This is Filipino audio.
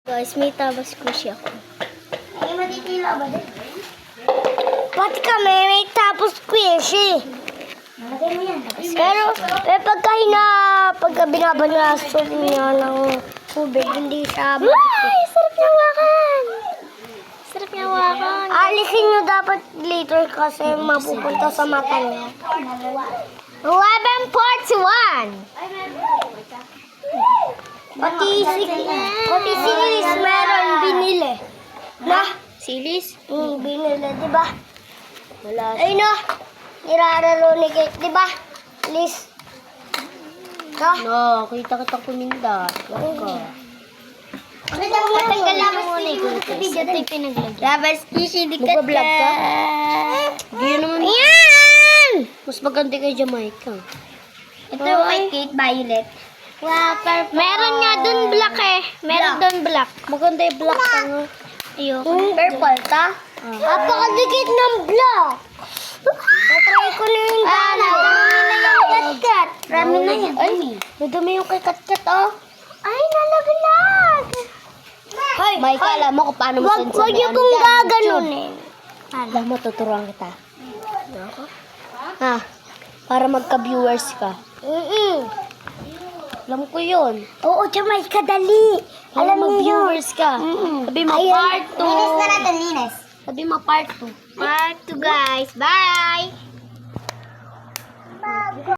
Guys, may tabas squishy ako. Ay, matitila ba din? Ba't kami may tapos squishy? Nalagay mo yan. Pero, pagka binabanasol niya ng tubig, hindi siya Ay, sarap niya hawakan. Sarap niya hawakan. alisin nyo dapat later kasi mapupunta sa mata niya. 11:41. Pati silis meron binili. Na? Silis? Binili, di ba? Wala. Ay no, nirararo ni Kate, di ba? Liz. Ha? No, kita kuminda. Wag ka. Labas squishy, di ka. Magpa-vlog ka? Hindi naman. Yan! Mas maganda kay Jamaica. Ito kay Kate Violet. Wow, meron nga dun black eh. Meron dun black. Maganda yung black ka nga. Ayoko. Purple ta? Napakadikit ng black. Natry ko na yung kat-kat. Rami na yan. Ay, madumi yung kay Kat-Kat, oh. Ay, nalaglag. May alam mo kung paano mo Wag niyo kong gaganunin. Alam mo, tuturuan kita. Ha? Para magka-viewers ka. Alam ko yun. Oo, Jamaica, dali. Para Alam niyo yun. mag-viewers ka. Sabi mo, part 2. Linis na natin, linis. Sabi mo, part 2. Part 2, guys. Bye!